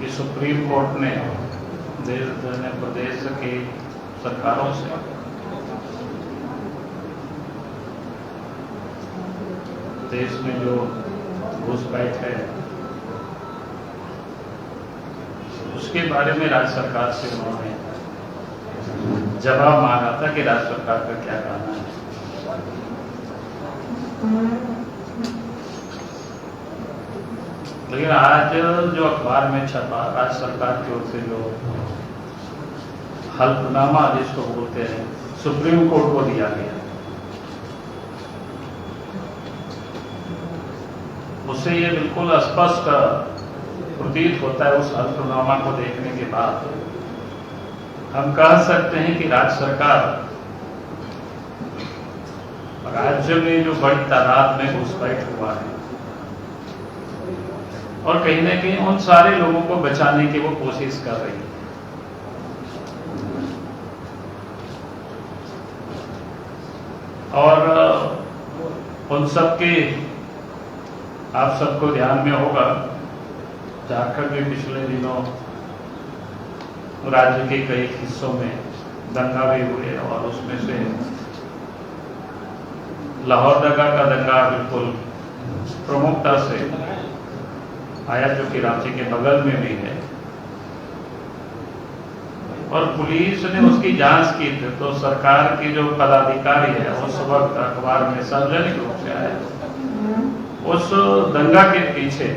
कि supreme court ने प्रदेश की सरकारों से देश में जो घुसपैठ है उसके बारे में राज्य सरकार से उन्होंने जवाब मांगा था कि राज्य सरकार का क्या कहना है। लेकिन आज जो अखबार में छपा राज्य सरकार की ओर से जो हल्फनामा जिसको बोलते हैं सुप्रीम कोर्ट को दिया गया, उससे ये बिल्कुल स्पष्ट प्रतीत होता है। उस हल्फनामा को देखने के बाद हम कह सकते हैं कि राज्य सरकार राज्य में जो बड़ी तादाद में घुसपैठ हुआ है और कहीं ना कहीं उन सारे लोगों को बचाने की वो कोशिश कर रही है। और उन सबके आप सबको ध्यान में होगा, झारखंड में पिछले दिनों राज्य के कई हिस्सों में दंगा भी हुए और उसमें से लाहौरदगा का दंगा बिल्कुल प्रमुखता से आया, जो कि रांची के बगल में भी है, और पुलिस ने उसकी जांच की थी। तो सरकार की जो पदाधिकारी है उस वक्त अखबार में सार्वजनिक रूप से आया, उस दंगा के पीछे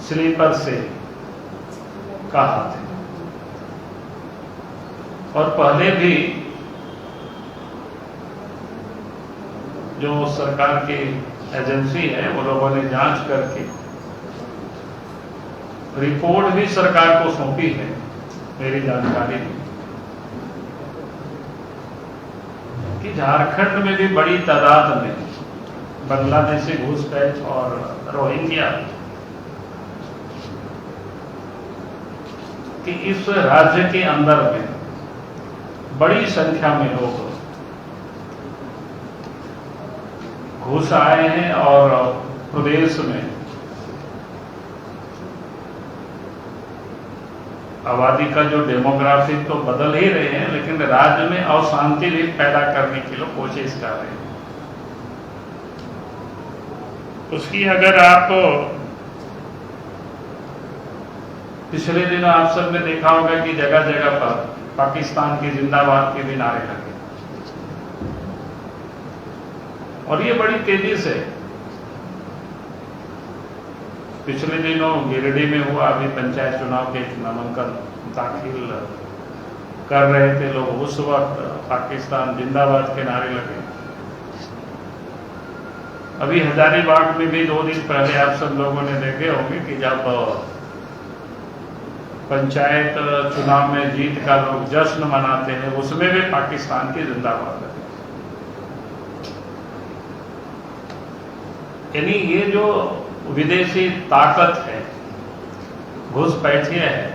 स्लीपर से कहा था। और पहले भी जो सरकार की एजेंसी है वो लोगों ने जांच करके रिपोर्ट भी सरकार को सौंपी है, मेरी जानकारी में, कि झारखंड में भी बड़ी तादाद में बांग्लादेशी घुसपैठ और रोहिंग्या कि इस राज्य के अंदर में बड़ी संख्या में लोग घुस आए हैं और प्रदेश में आबादी का जो डेमोग्राफिक तो बदल ही रहे हैं, लेकिन राज्य में अशांति भी पैदा करने की लोग कोशिश कर रहे हैं। उसकी अगर आप पिछले दिनों आप सबने देखा होगा कि जगह जगह पर पाकिस्तान की जिंदाबाद के भी नारे लगे, और ये बड़ी तेजी से पिछले दिनों गिरिडीह में हुआ। अभी पंचायत चुनाव के नामांकन दाखिल कर रहे थे लोग, उस वक्त पाकिस्तान जिंदाबाद के नारे लगे। अभी हजारीबाग में भी 2 दिन पहले आप सब लोगों ने देखे होंगे कि जब पंचायत चुनाव में जीत का लोग जश्न मनाते हैं, उसमें भी पाकिस्तान की जिंदाबाद है। यानी ये जो विदेशी ताकत है, घुसपैठिए है,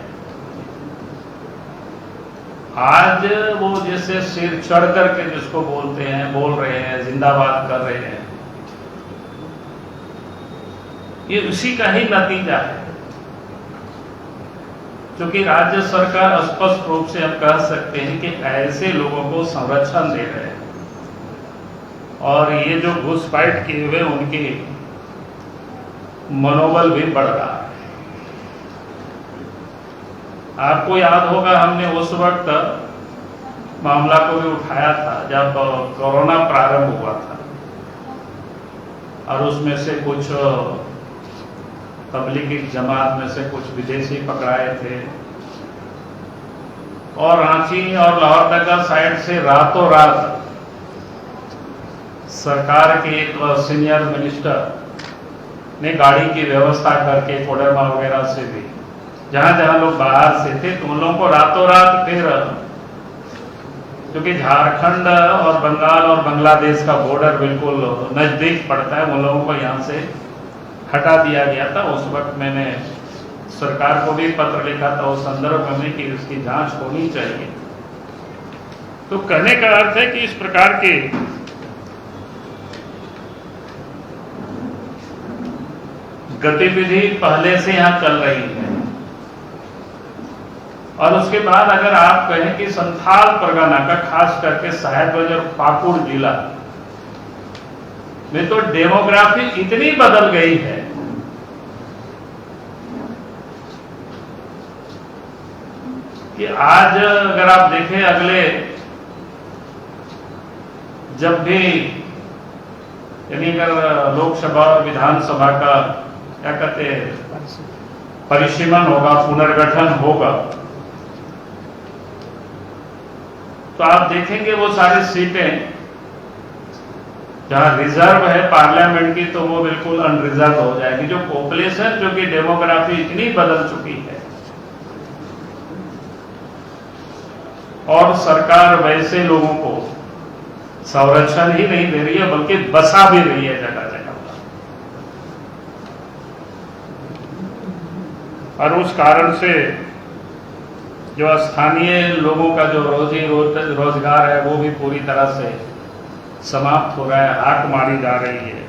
आज वो जैसे सिर चढ़ करके जिसको बोलते हैं बोल रहे हैं, जिंदाबाद कर रहे हैं, ये उसी का ही नतीजा है। क्योंकि राज्य सरकार स्पष्ट रूप से हम कह सकते हैं कि ऐसे लोगों को संरक्षण दे रहे हैं, और ये जो घुसपैठ किए हुए उनकी मनोबल भी बढ़ रहा है। आपको याद होगा हमने उस वक्त मामला को भी उठाया था जब कोरोना प्रारंभ हुआ था, और उसमें से कुछ तबलीगी जमात में से कुछ विदेशी पकड़ाए थे, और रांची और लाहौरदगा साइड से रातों रात सरकार के एक सीनियर मिनिस्टर ने गाड़ी की व्यवस्था करके कोडरमा वगैरह से भी जहां जहां लोग बाहर से थे, तो उन लोगों को रातों रात फिर, क्योंकि झारखंड और बंगाल और बांग्लादेश का बॉर्डर बिल्कुल नजदीक पड़ता है, उन लोगों को यहां से हटा दिया गया था। उस वक्त मैंने सरकार को भी पत्र लिखा था उस संदर्भ में कि इसकी जांच होनी चाहिए। तो कहने का अर्थ है कि इस प्रकार के गतिविधि पहले से यहां चल रही है, और उसके बाद अगर आप कहें कि संथाल परगना का खास करके साहेबगंज और पाकुड़ जिला में तो डेमोग्राफी इतनी बदल गई है कि आज अगर आप देखें अगले जब भी यानी अगर लोकसभा और विधानसभा का क्या कहते हैं परिसीमन होगा, पुनर्गठन होगा, तो आप देखेंगे वो सारी सीटें जहां रिजर्व है पार्लियामेंट की तो वो बिल्कुल अनरिजर्व हो जाएगी। जो पॉपुलेशन जो कि डेमोग्राफी इतनी बदल चुकी है और सरकार वैसे लोगों को संरक्षण ही नहीं दे रही है बल्कि बसा भी रही है जगह जगह पर। और उस कारण से जो स्थानीय लोगों का जो रोजगार है वो भी पूरी तरह से समाप्त हो रहा है, हाक मारी जा रही है।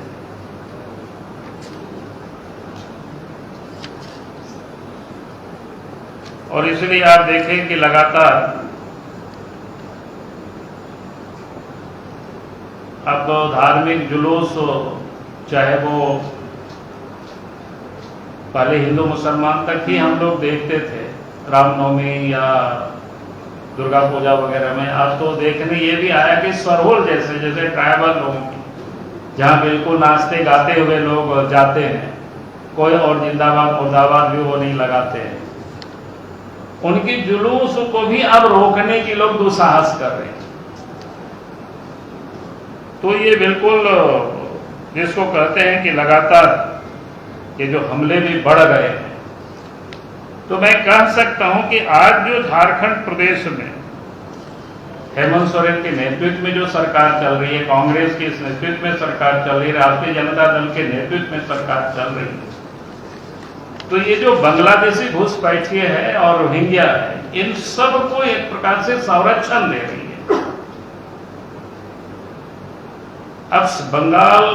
और इसलिए आप देखें कि लगातार अब धार्मिक जुलूस चाहे वो पहले हिंदू मुसलमान तक ही हम लोग देखते थे रामनवमी या दुर्गा पूजा वगैरह में, अब तो देखने ये भी आया कि सरहोल जैसे जैसे ट्राइबल लोगों की जहां बिल्कुल नाचते गाते हुए लोग जाते हैं, कोई और जिंदाबाद मुर्दाबाद भी वो नहीं लगाते हैं, उनकी जुलूस को भी अब रोकने की लोग दुस्साहस कर रहे हैं। तो ये बिल्कुल जिसको कहते हैं कि लगातार ये जो हमले भी बढ़ रहे हैं, तो मैं कह सकता हूं कि आज जो झारखंड प्रदेश में हेमंत सोरेन के नेतृत्व में जो सरकार चल रही है, कांग्रेस के इस नेतृत्व में सरकार चल रही है, राष्ट्रीय जनता दल के नेतृत्व में सरकार चल रही है, तो ये जो बांग्लादेशी घुसपैठिए है और रोहिंग्या है, इन सब को एक प्रकार से संरक्षण दे रही है। अब बंगाल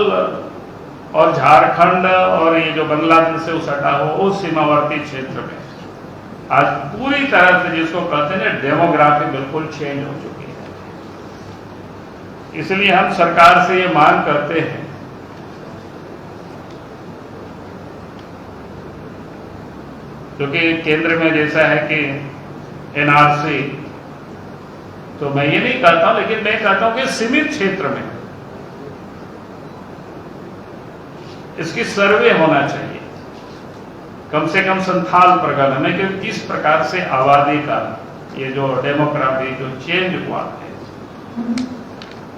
और झारखंड और ये जो बांग्लादेश से सटा हो उस सीमावर्ती क्षेत्र में आज पूरी तरह से जिसको कहते हैं ना डेमोग्राफी बिल्कुल चेंज हो चुकी है। इसलिए हम सरकार से ये मांग करते हैं क्योंकि केंद्र में जैसा है कि एनआरसी, तो मैं ये नहीं कहता हूं, लेकिन मैं कहता हूं कि सीमित क्षेत्र में इसकी सर्वे होना चाहिए, कम से कम संथाल परगना में, कि किस प्रकार से आबादी का ये जो डेमोग्राफी जो चेंज हुआ है,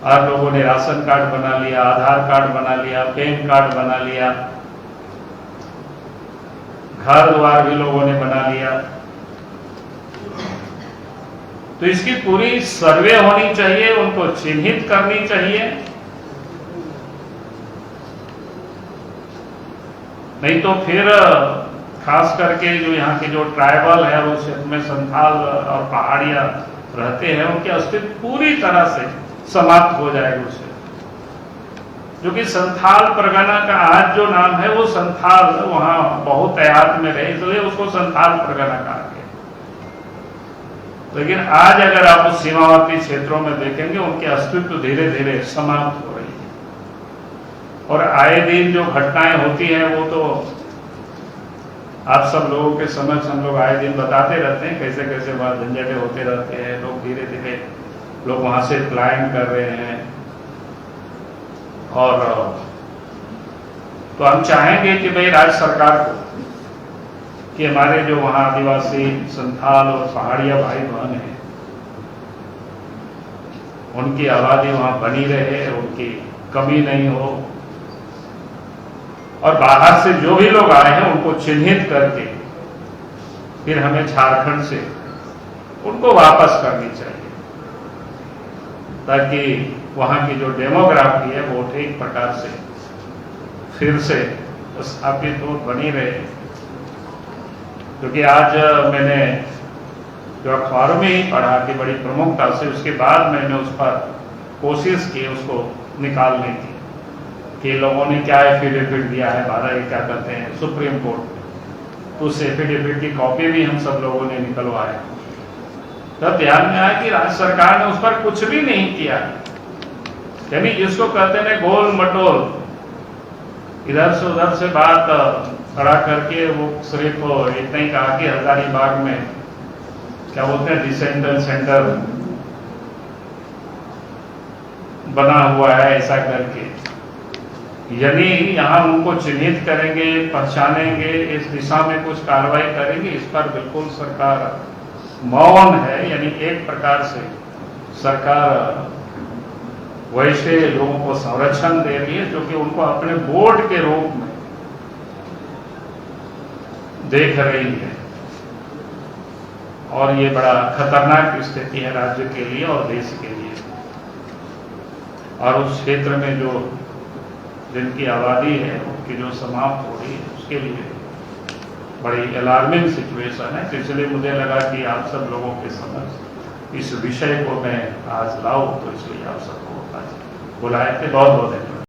आप लोगों ने राशन कार्ड बना लिया, आधार कार्ड बना लिया, पैन कार्ड बना लिया, घर द्वार भी लोगों ने बना लिया, तो इसकी पूरी सर्वे होनी चाहिए, उनको चिन्हित करनी चाहिए, नहीं तो फिर खास करके जो यहाँ के जो ट्राइबल है उस क्षेत्र में संथाल और पहाड़िया रहते हैं, उनके अस्तित्व पूरी तरह से समाप्त हो जाएगा उससे। जो कि संथाल परगना का आज जो नाम है वो संथाल वहां बहुत तैयार में रहे, इसलिए उसको संथाल परगना कहा गया। लेकिन आज अगर आप उस सीमावर्ती क्षेत्रों में देखेंगे उनके अस्तित्व धीरे धीरे समाप्त हो रही है। और आए दिन जो घटनाएं होती हैं वो तो आप सब लोगों के समझ हम लोग आए दिन बताते रहते हैं, कैसे कैसे वहां झंझटे होते रहते हैं, लोग धीरे धीरे लोग वहां से पलायन कर रहे हैं। और तो हम चाहेंगे कि भाई राज्य सरकार को कि हमारे जो वहां आदिवासी संथाल और पहाड़िया भाई बहन हैं उनकी आबादी वहां बनी रहे, उनकी कमी नहीं हो, और बाहर से जो भी लोग आए हैं उनको चिन्हित करके फिर हमें झारखंड से उनको वापस करनी चाहिए, ताकि वहां की जो डेमोग्राफी है वो ठीक प्रकार से फिर से स्थापित हो, बनी रहे। क्योंकि आज मैंने जो अखबारों में ही पढ़ा कि बड़ी प्रमुखता से, उसके बाद मैंने उस पर कोशिश की उसको निकालने की कि लोगों ने क्या एफिडेविट दिया है, क्या कहते हैं सुप्रीम कोर्ट, उस एफिडेविट की कॉपी भी हम सब लोगों ने निकलवाया। तब ध्यान में आया कि राज्य सरकार ने उस पर कुछ भी नहीं किया। यानी जिसको कहते हैं गोल मटोल, इधर से उधर से बात खड़ा करके वो सिर्फ इतना ही कहा कि हजारीबाग में क्या बोलते हैं डिसेंडल सेंटर बना हुआ है ऐसा करके, यानी यहाँ उनको चिन्हित करेंगे, पहचानेंगे, इस दिशा में कुछ कार्रवाई करेंगे, इस पर बिल्कुल सरकार मौन है। यानी एक प्रकार से सरकार वैसे लोगों को संरक्षण दे रही है जो कि उनको अपने बोर्ड के रूप में देख रही है, और ये बड़ा खतरनाक स्थिति है राज्य के लिए और देश के लिए। और उस क्षेत्र में जो जिनकी आबादी है उनकी जो समाप्त हो रही है उसके लिए बड़ी अलार्मिंग सिचुएशन है। तो इसलिए मुझे लगा कि आप सब लोगों के समझ इस विषय को मैं आज लाऊं, तो इसलिए आप सबको आज बुलाए थे। बहुत बहुत धन्यवाद।